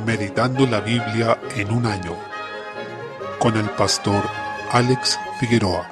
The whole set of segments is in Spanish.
Meditando la Biblia en un año, con el pastor Alex Figueroa.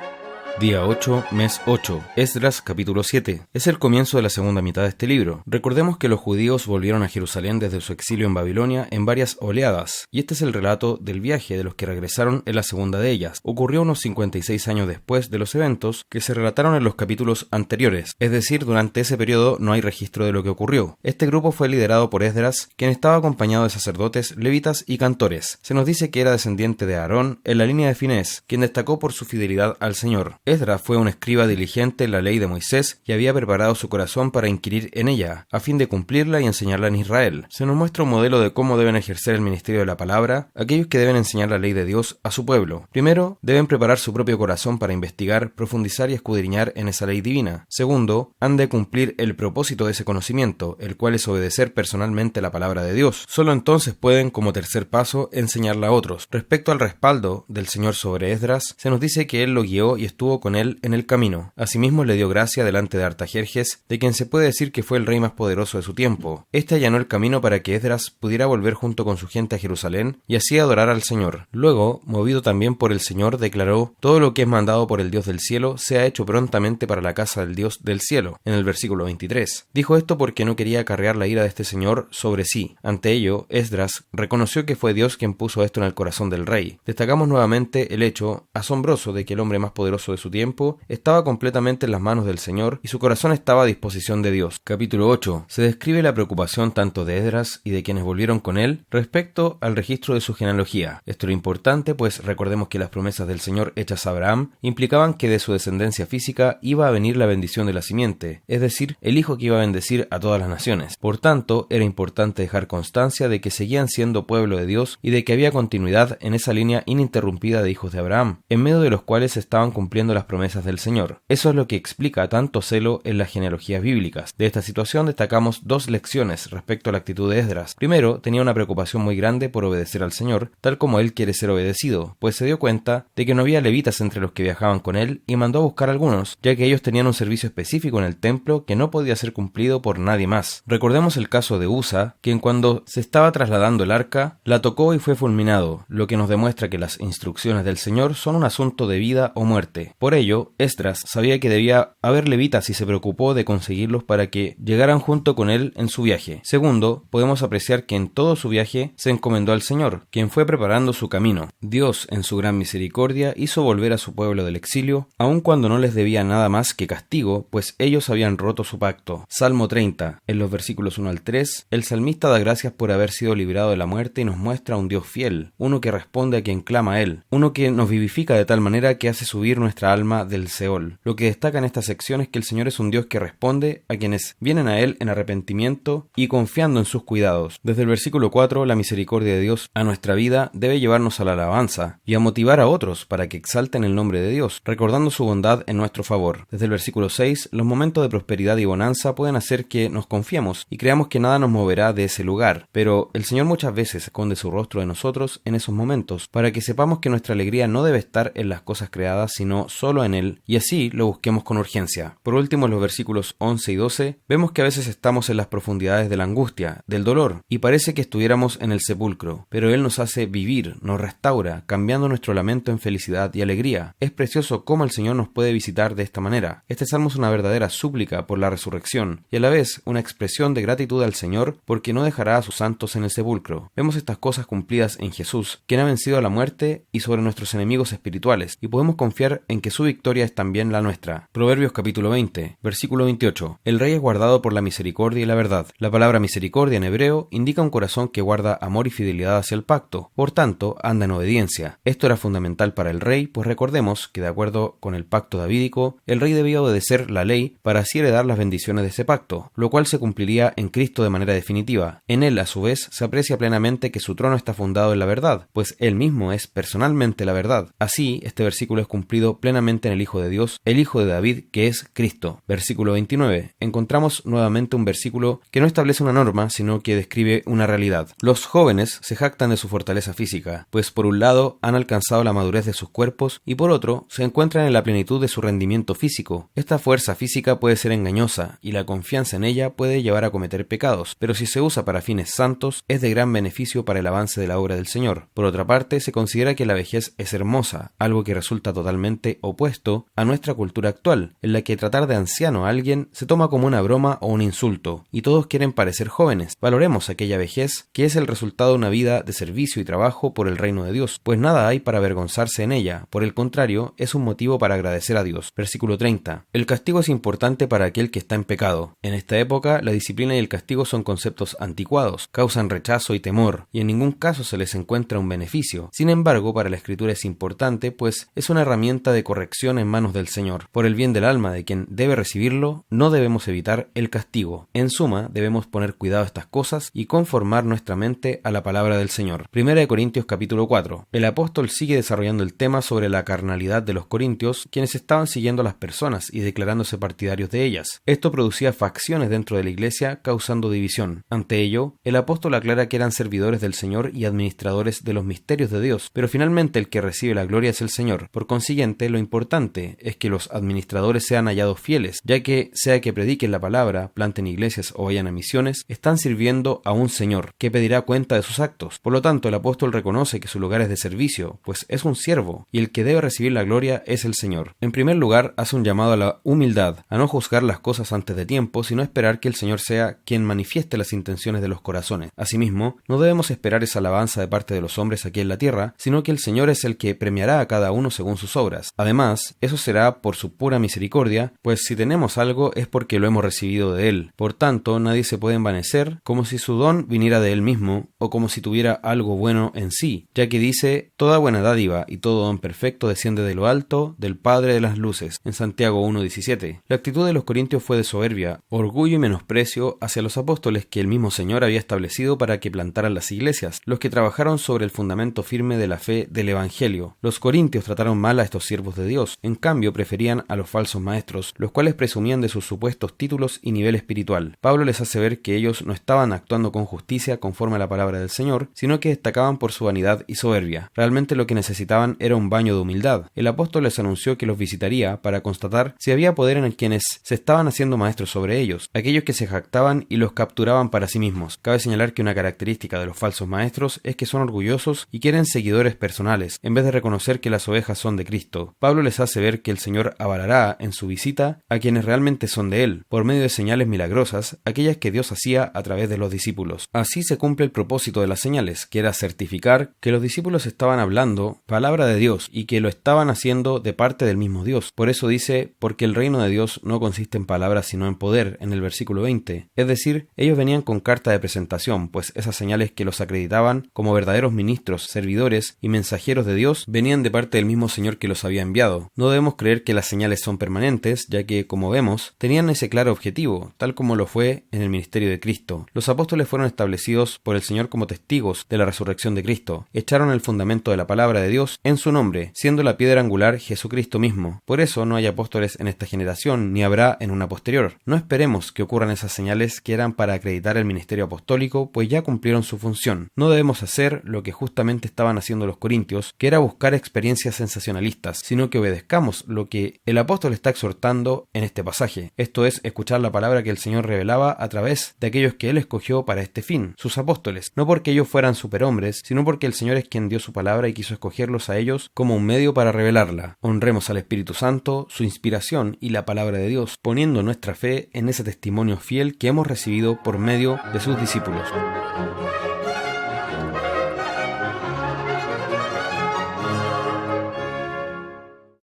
Día 8, mes 8, Esdras capítulo 7. Es el comienzo de la segunda mitad de este libro. Recordemos que los judíos volvieron a Jerusalén desde su exilio en Babilonia en varias oleadas, y este es el relato del viaje de los que regresaron en la segunda de ellas. Ocurrió unos 56 años después de los eventos que se relataron en los capítulos anteriores, es decir, durante ese periodo no hay registro de lo que ocurrió. Este grupo fue liderado por Esdras, quien estaba acompañado de sacerdotes, levitas y cantores. Se nos dice que era descendiente de Aarón en la línea de Finés, quien destacó por su fidelidad al Señor. Esdras fue un escriba diligente en la ley de Moisés y había preparado su corazón para inquirir en ella, a fin de cumplirla y enseñarla en Israel. Se nos muestra un modelo de cómo deben ejercer el ministerio de la palabra aquellos que deben enseñar la ley de Dios a su pueblo. Primero, deben preparar su propio corazón para investigar, profundizar y escudriñar en esa ley divina. Segundo, han de cumplir el propósito de ese conocimiento, el cual es obedecer personalmente la palabra de Dios. Solo entonces pueden, como tercer paso, enseñarla a otros. Respecto al respaldo del Señor sobre Esdras, se nos dice que él lo guió y estuvo con él en el camino. Asimismo le dio gracia delante de Artajerjes, de quien se puede decir que fue el rey más poderoso de su tiempo. Este allanó el camino para que Esdras pudiera volver junto con su gente a Jerusalén y así adorar al Señor. Luego, movido también por el Señor, declaró: todo lo que es mandado por el Dios del cielo sea hecho prontamente para la casa del Dios del cielo, en el versículo 23. Dijo esto porque no quería acarrear la ira de este Señor sobre sí. Ante ello, Esdras reconoció que fue Dios quien puso esto en el corazón del rey. Destacamos nuevamente el hecho asombroso de que el hombre más poderoso de su tiempo estaba completamente en las manos del Señor y su corazón estaba a disposición de Dios. Capítulo 8. Se describe la preocupación tanto de Esdras y de quienes volvieron con él respecto al registro de su genealogía. Esto era importante, pues recordemos que las promesas del Señor hechas a Abraham implicaban que de su descendencia física iba a venir la bendición de la simiente, es decir, el hijo que iba a bendecir a todas las naciones. Por tanto, era importante dejar constancia de que seguían siendo pueblo de Dios y de que había continuidad en esa línea ininterrumpida de hijos de Abraham, en medio de los cuales se estaban cumpliendo las promesas del Señor. Eso es lo que explica tanto celo en las genealogías bíblicas. De esta situación destacamos dos lecciones respecto a la actitud de Esdras. Primero, tenía una preocupación muy grande por obedecer al Señor, tal como él quiere ser obedecido, pues se dio cuenta de que no había levitas entre los que viajaban con él y mandó a buscar algunos, ya que ellos tenían un servicio específico en el templo que no podía ser cumplido por nadie más. Recordemos el caso de Usa, quien cuando se estaba trasladando el arca, la tocó y fue fulminado, lo que nos demuestra que las instrucciones del Señor son un asunto de vida o muerte. Por ello, Esdras sabía que debía haber levitas y se preocupó de conseguirlos para que llegaran junto con él en su viaje. Segundo, podemos apreciar que en todo su viaje se encomendó al Señor, quien fue preparando su camino. Dios, en su gran misericordia, hizo volver a su pueblo del exilio, aun cuando no les debía nada más que castigo, pues ellos habían roto su pacto. Salmo 30, en los versículos 1 al 3, el salmista da gracias por haber sido librado de la muerte y nos muestra a un Dios fiel, uno que responde a quien clama a él, uno que nos vivifica de tal manera que hace subir nuestra alma del Seol. Lo que destaca en esta sección es que el Señor es un Dios que responde a quienes vienen a Él en arrepentimiento y confiando en sus cuidados. Desde el versículo 4, la misericordia de Dios a nuestra vida debe llevarnos a la alabanza y a motivar a otros para que exalten el nombre de Dios, recordando su bondad en nuestro favor. Desde el versículo 6, los momentos de prosperidad y bonanza pueden hacer que nos confiemos y creamos que nada nos moverá de ese lugar, pero el Señor muchas veces esconde su rostro de nosotros en esos momentos, para que sepamos que nuestra alegría no debe estar en las cosas creadas, sino solo en Él, y así lo busquemos con urgencia. Por último, en los versículos 11 y 12, vemos que a veces estamos en las profundidades de la angustia, del dolor, y parece que estuviéramos en el sepulcro, pero Él nos hace vivir, nos restaura, cambiando nuestro lamento en felicidad y alegría. Es precioso cómo el Señor nos puede visitar de esta manera. Este salmo es una verdadera súplica por la resurrección, y a la vez una expresión de gratitud al Señor porque no dejará a sus santos en el sepulcro. Vemos estas cosas cumplidas en Jesús, quien ha vencido a la muerte y sobre nuestros enemigos espirituales, y podemos confiar en que su victoria es también la nuestra. Proverbios capítulo 20, versículo 28. El rey es guardado por la misericordia y la verdad. La palabra misericordia en hebreo indica un corazón que guarda amor y fidelidad hacia el pacto, por tanto, anda en obediencia. Esto era fundamental para el rey, pues recordemos que de acuerdo con el pacto davídico, el rey debía obedecer la ley para así heredar las bendiciones de ese pacto, lo cual se cumpliría en Cristo de manera definitiva. En él, a su vez, se aprecia plenamente que su trono está fundado en la verdad, pues él mismo es personalmente la verdad. Así, este versículo es cumplido plenamente plenamente en el Hijo de Dios, el Hijo de David, que es Cristo. Versículo 29. Encontramos nuevamente un versículo que no establece una norma, sino que describe una realidad. Los jóvenes se jactan de su fortaleza física, pues por un lado han alcanzado la madurez de sus cuerpos y por otro se encuentran en la plenitud de su rendimiento físico. Esta fuerza física puede ser engañosa y la confianza en ella puede llevar a cometer pecados, pero si se usa para fines santos es de gran beneficio para el avance de la obra del Señor. Por otra parte, se considera que la vejez es hermosa, algo que resulta totalmente opuesto a nuestra cultura actual, en la que tratar de anciano a alguien se toma como una broma o un insulto, y todos quieren parecer jóvenes. Valoremos aquella vejez que es el resultado de una vida de servicio y trabajo por el reino de Dios, pues nada hay para avergonzarse en ella, por el contrario, es un motivo para agradecer a Dios. Versículo 30. El castigo es importante para aquel que está en pecado. En esta época, la disciplina y el castigo son conceptos anticuados, causan rechazo y temor, y en ningún caso se les encuentra un beneficio. Sin embargo, para la Escritura es importante, pues es una herramienta de corrección en manos del Señor. Por el bien del alma de quien debe recibirlo, no debemos evitar el castigo. En suma, debemos poner cuidado a estas cosas y conformar nuestra mente a la palabra del Señor. 1 Corintios capítulo 4. El apóstol sigue desarrollando el tema sobre la carnalidad de los corintios, quienes estaban siguiendo a las personas y declarándose partidarios de ellas. Esto producía facciones dentro de la iglesia, causando división. Ante ello, el apóstol aclara que eran servidores del Señor y administradores de los misterios de Dios, pero finalmente el que recibe la gloria es el Señor. Por consiguiente, lo importante es que los administradores sean hallados fieles, ya que sea que prediquen la palabra, planten iglesias o vayan a misiones, están sirviendo a un Señor, que pedirá cuenta de sus actos. Por lo tanto, el apóstol reconoce que su lugar es de servicio, pues es un siervo, y el que debe recibir la gloria es el Señor. En primer lugar, hace un llamado a la humildad, a no juzgar las cosas antes de tiempo, sino esperar que el Señor sea quien manifieste las intenciones de los corazones. Asimismo, no debemos esperar esa alabanza de parte de los hombres aquí en la tierra, sino que el Señor es el que premiará a cada uno según sus obras. Además, eso será por su pura misericordia, pues si tenemos algo es porque lo hemos recibido de Él. Por tanto, nadie se puede envanecer como si su don viniera de Él mismo, o como si tuviera algo bueno en sí, ya que dice: toda buena dádiva y todo don perfecto desciende de lo alto, del Padre de las luces, en Santiago 1:17. La actitud de los corintios fue de soberbia, orgullo y menosprecio hacia los apóstoles que el mismo Señor había establecido para que plantaran las iglesias, los que trabajaron sobre el fundamento firme de la fe del Evangelio. Los corintios trataron mal a estos siervos de Dios, en cambio preferían a los falsos maestros, los cuales presumían de sus supuestos títulos y nivel espiritual. Pablo les hace ver que ellos no estaban actuando con justicia conforme a la palabra del Señor, sino que destacaban por su vanidad y soberbia. Realmente lo que necesitaban era un baño de humildad. El apóstol les anunció que los visitaría para constatar si había poder en quienes se estaban haciendo maestros sobre ellos, aquellos que se jactaban y los capturaban para sí mismos. Cabe señalar que una característica de los falsos maestros es que son orgullosos y quieren seguidores personales, en vez de reconocer que las ovejas son de Cristo. Pablo les hace ver que el Señor avalará en su visita a quienes realmente son de Él, por medio de señales milagrosas, aquellas que Dios hacía a través de los discípulos. Así se cumple el propósito de las señales, que era certificar que los discípulos estaban hablando palabra de Dios y que lo estaban haciendo de parte del mismo Dios. Por eso dice: porque el reino de Dios no consiste en palabras sino en poder, en el versículo 20. Es decir, ellos venían con carta de presentación, pues esas señales que los acreditaban como verdaderos ministros, servidores y mensajeros de Dios venían de parte del mismo Señor que los había enviado. No debemos creer que las señales son permanentes, ya que, como vemos, tenían ese claro objetivo, tal como lo fue en el ministerio de Cristo. Los apóstoles fueron establecidos por el Señor como testigos de la resurrección de Cristo. Echaron el fundamento de la palabra de Dios en su nombre, siendo la piedra angular Jesucristo mismo. Por eso no hay apóstoles en esta generación, ni habrá en una posterior. No esperemos que ocurran esas señales que eran para acreditar el ministerio apostólico, pues ya cumplieron su función. No debemos hacer lo que justamente estaban haciendo los corintios, que era buscar experiencias sensacionalistas, sino que obedezcamos lo que el apóstol está exhortando en este pasaje. Esto es, escuchar la palabra que el Señor revelaba a través de aquellos que Él escogió para este fin, sus apóstoles, no porque ellos fueran superhombres, sino porque el Señor es quien dio su palabra y quiso escogerlos a ellos como un medio para revelarla. Honremos al Espíritu Santo, su inspiración y la palabra de Dios, poniendo nuestra fe en ese testimonio fiel que hemos recibido por medio de sus discípulos.